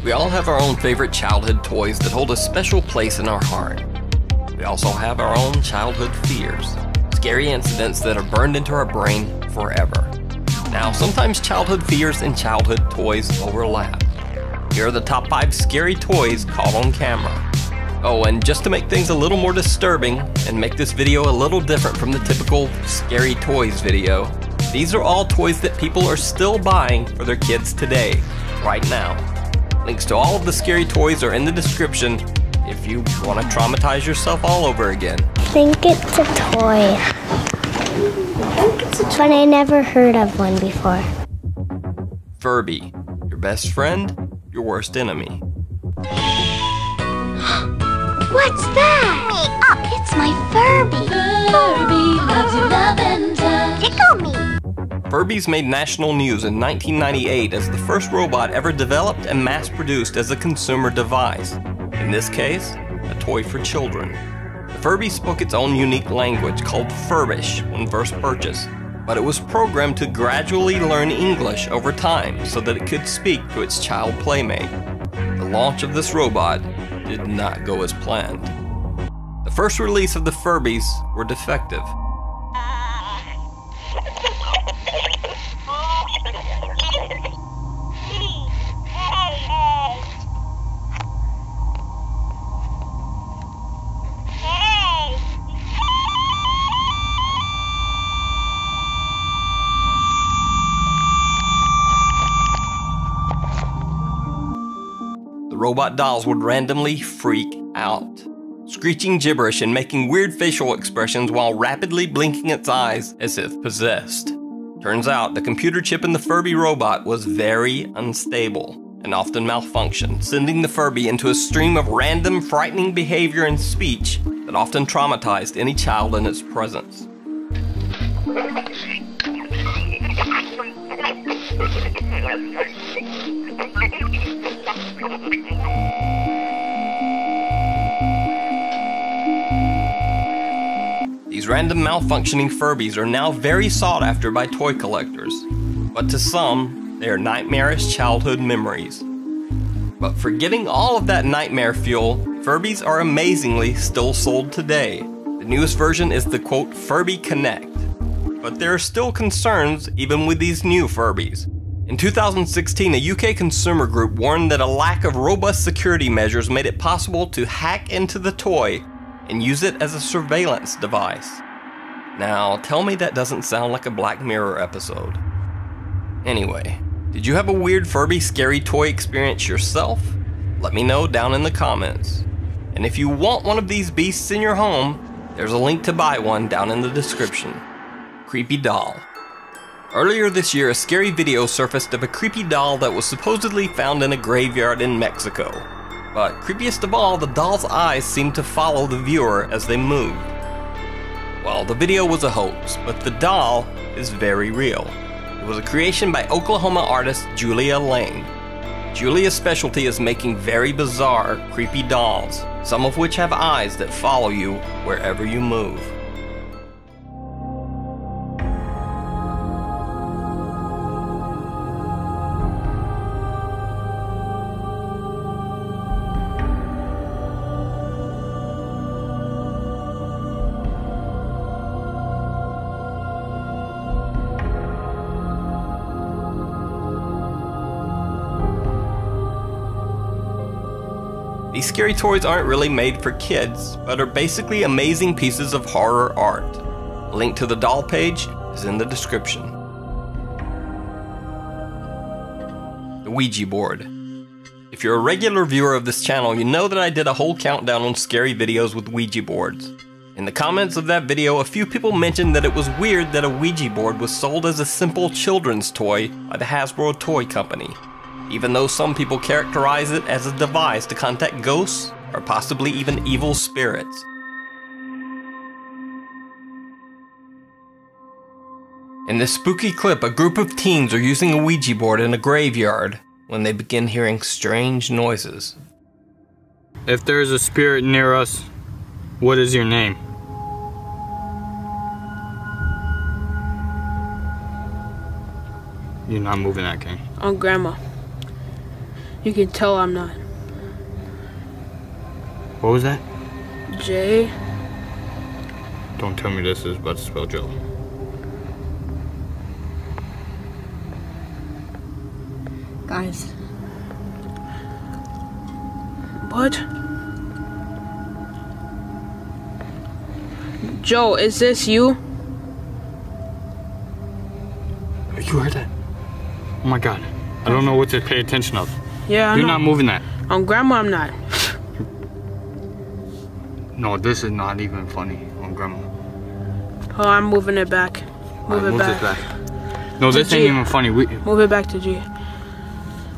We all have our own favorite childhood toys that hold a special place in our heart. We also have our own childhood fears, scary incidents that are burned into our brain forever. Now, sometimes childhood fears and childhood toys overlap. Here are the top 5 scary toys caught on camera. Oh, and just to make things a little more disturbing and make this video a little different from the typical scary toys video, these are all toys that people are still buying for their kids today, right now. Links to all of the scary toys are in the description if you want to traumatize yourself all over again. I think it's a toy. But I never heard of one before. Furby, your best friend, your worst enemy. What's that? Me up, it's my Furby. Furby loves you, love and touch. Tickle me. Furbies made national news in 1998 as the first robot ever developed and mass-produced as a consumer device. In this case, a toy for children. The Furby spoke its own unique language called Furbish when first purchased, but it was programmed to gradually learn English over time so that it could speak to its child playmate. The launch of this robot did not go as planned. The first release of the Furbies were defective. The robot dolls would randomly freak out, screeching gibberish and making weird facial expressions while rapidly blinking its eyes as if possessed. Turns out the computer chip in the Furby robot was very unstable and often malfunctioned, sending the Furby into a stream of random, frightening behavior and speech that often traumatized any child in its presence. These random malfunctioning Furbies are now very sought after by toy collectors, but to some, they are nightmarish childhood memories. But forgetting all of that nightmare fuel, Furbies are amazingly still sold today. The newest version is the quote Furby Connect, but there are still concerns even with these new Furbies. In 2016, a UK consumer group warned that a lack of robust security measures made it possible to hack into the toy and use it as a surveillance device. Now, tell me that doesn't sound like a Black Mirror episode. Anyway, did you have a weird Furby scary toy experience yourself? Let me know down in the comments. And if you want one of these beasts in your home, there's a link to buy one down in the description. Creepy doll. Earlier this year, a scary video surfaced of a creepy doll that was supposedly found in a graveyard in Mexico. But creepiest of all, the doll's eyes seemed to follow the viewer as they moved. Well, the video was a hoax, but the doll is very real. It was a creation by Oklahoma artist Julia Lane. Julia's specialty is making very bizarre, creepy dolls, some of which have eyes that follow you wherever you move. These scary toys aren't really made for kids, but are basically amazing pieces of horror art. A link to the doll page is in the description. The Ouija board. If you're a regular viewer of this channel, you know that I did a whole countdown on scary videos with Ouija boards. In the comments of that video, a few people mentioned that it was weird that a Ouija board was sold as a simple children's toy by the Hasbro Toy Company, even though some people characterize it as a device to contact ghosts or possibly even evil spirits. In this spooky clip, a group of teens are using a Ouija board in a graveyard when they begin hearing strange noises. If there is a spirit near us, what is your name? You're not moving that, King. Grandma. You can tell I'm not. What was that? J. Don't tell me this is about to spell Joe. Guys. What? Joe, is this you? You heard that? Oh my god. I don't know what to pay attention of. Yeah, I You're know. not moving that. On Grandma, I'm not. No, this is not even funny on Grandma. Oh, I'm moving it back. Move it Move back. this back. No, this To ain't G. even funny. Move it back to G.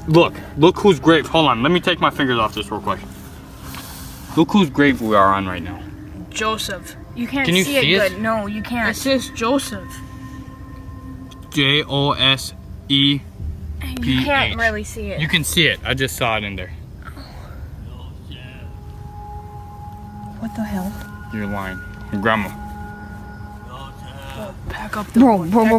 Look whose grave. Hold on, let me take my fingers off this real quick. Look whose grave we are on right now. Joseph. You can't Can you see it see it? good. No, you It can't. says Joseph. Joseph. You PH. can't really see it. You can see it. I just saw it in there. What the hell? You're lying. Your grandma. Pack up the Bro. No.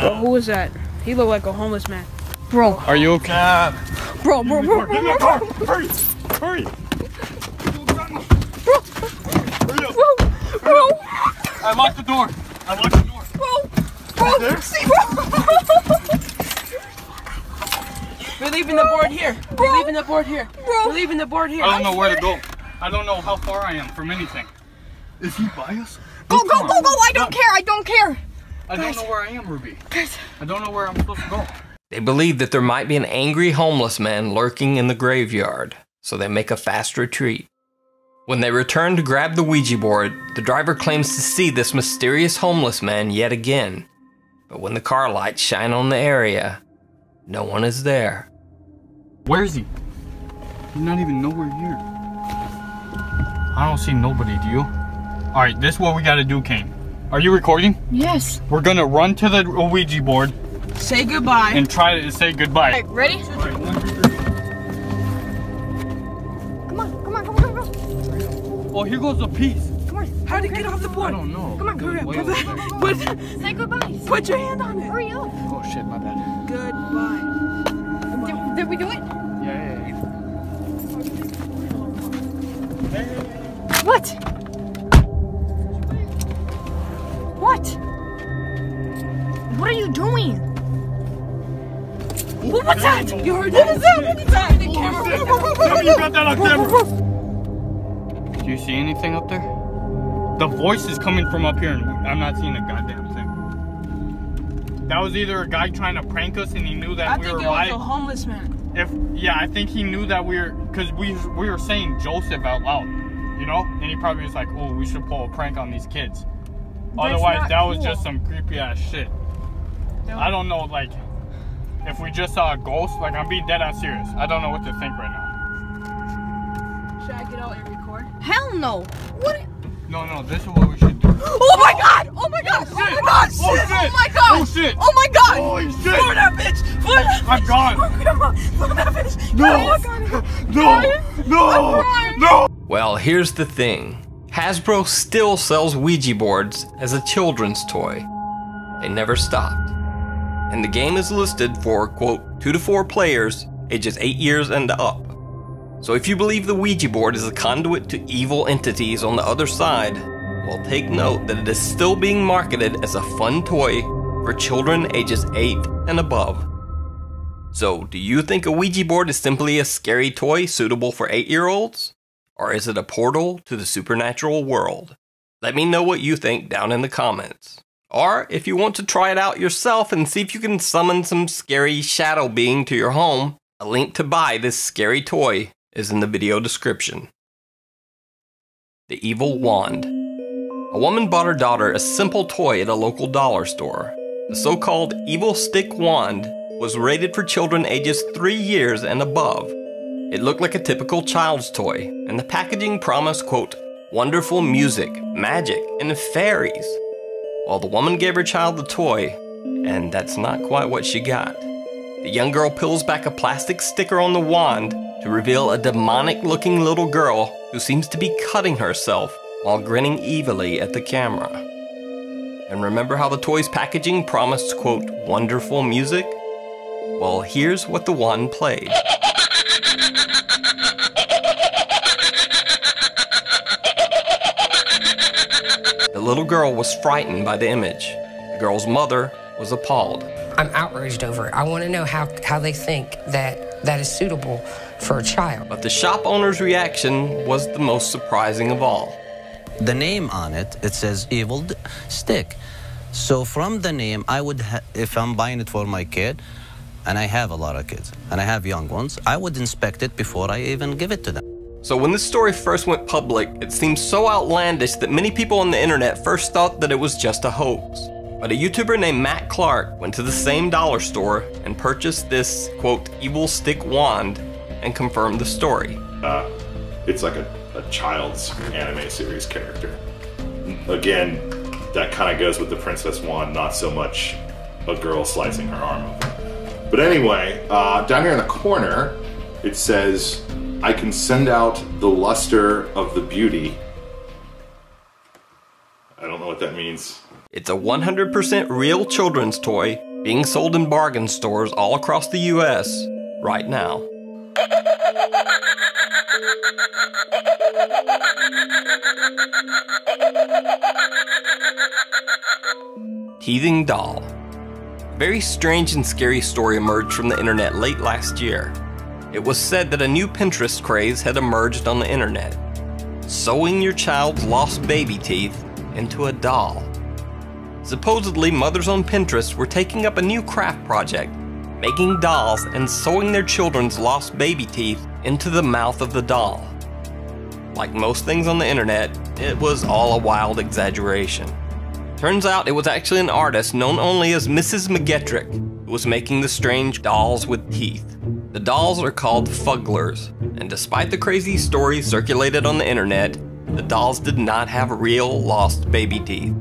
Bro, who was that? He looked like a homeless man. Bro. Are you okay? Bro. Hurry! Hurry! Bro. I locked the door. We're leaving the board here. We're leaving the board here. We're leaving the board here. I don't know where to go. I don't know how far I am from anything. Is he by us? Go. I don't care. I don't care. I don't know where I am, Ruby. Guys. I don't know where I'm supposed to go. They believe that there might be an angry homeless man lurking in the graveyard, so they make a fast retreat. When they return to grab the Ouija board, the driver claims to see this mysterious homeless man yet again. But when the car lights shine on the area, no one is there. Where is he? He's not even nowhere here. I don't see nobody, do you? Alright, this is what we gotta do, Kane. Are you recording? Yes. We're gonna run to the Ouija board Say goodbye. and try to say goodbye. Alright, ready? Alright, 1, 2, 3. Come on. Oh, here goes the piece. How to get off the I board? don't know. Come on, hurry up. Way over there. Say goodbye. Put your hand on it. Hurry up. Oh shit, my bad. Goodbye. Did we do it? Yeah. What? What are you doing? What's that? You heard that? What was that? What was that? The camera. You got that on camera. Do you see anything up there? The voice is coming from up here and I'm not seeing a goddamn thing. That was either a guy trying to prank us and he knew that I we think were it was live. a homeless man. I think he knew that we were, because we were saying Joseph out loud, you know? And he probably was like, oh, we should pull a prank on these kids. Otherwise, that was just some creepy ass shit. I don't know, like, if we just saw a ghost, like, I'm being dead ass serious. I don't know what to think right now. Should I get out and record? Hell no. What? No, this is what we should do. Oh my god! Oh my god! Oh my god! Oh, shit. Oh my god! Oh, shit. Oh my god! Holy shit! For that bitch! For that I'm gone! For that bitch! No! Well, here's the thing. Hasbro still sells Ouija boards as a children's toy. They never stopped. And the game is listed for, quote, 2 to 4 players, ages 8 years and up. So if you believe the Ouija board is a conduit to evil entities on the other side, well, take note that it is still being marketed as a fun toy for children ages 8 and above. So, do you think a Ouija board is simply a scary toy suitable for 8-year-olds? Or is it a portal to the supernatural world? Let me know what you think down in the comments. Or if you want to try it out yourself and see if you can summon some scary shadow being to your home, a link to buy this scary toy is in the video description. The Evil Wand. A woman bought her daughter a simple toy at a local dollar store. The so-called Evil Stick Wand was rated for children ages 3 years and above. It looked like a typical child's toy, and the packaging promised, quote, wonderful music, magic, and fairies. Well, the woman gave her child the toy, and that's not quite what she got. The young girl peels back a plastic sticker on the wand to reveal a demonic-looking little girl who seems to be cutting herself while grinning evilly at the camera. And remember how the toy's packaging promised, quote, wonderful music? Well, here's what the wand played. The little girl was frightened by the image. The girl's mother was appalled. I'm outraged over it. I want to know how they think that is suitable for a child. But the shop owner's reaction was the most surprising of all. The name on it, it says Evil Stick. So from the name, I would, if I'm buying it for my kid, and I have a lot of kids, and I have young ones, I would inspect it before I even give it to them. So when this story first went public, it seemed so outlandish that many people on the internet first thought that it was just a hoax. But a YouTuber named Matt Clark went to the same dollar store and purchased this, quote, evil stick wand and confirmed the story. It's like a child's anime series character. Again, that kind of goes with the Princess Wand, not so much a girl slicing her arm open. But anyway, down here in the corner, it says, I can send out the luster of the beauty. I don't know what that means. It's a 100% real children's toy being sold in bargain stores all across the US right now. Teething doll. A very strange and scary story emerged from the internet late last year. It was said that a new Pinterest craze had emerged on the internet. Sewing your child's lost baby teeth into a doll. Supposedly, mothers on Pinterest were taking up a new craft project, making dolls and sewing their children's lost baby teeth into the mouth of the doll. Like most things on the internet, it was all a wild exaggeration. Turns out it was actually an artist known only as Mrs. McGettrick who was making the strange dolls with teeth. The dolls are called Fugglers, and despite the crazy stories circulated on the internet, the dolls did not have real lost baby teeth.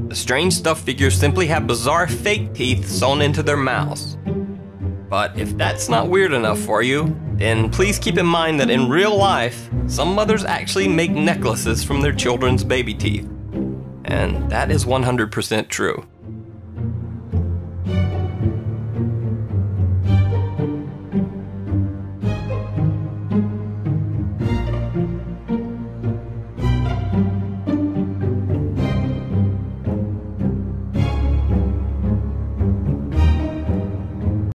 The strange stuffed figures simply have bizarre fake teeth sewn into their mouths. But if that's not weird enough for you, then please keep in mind that in real life, some mothers actually make necklaces from their children's baby teeth. And that is 100% true.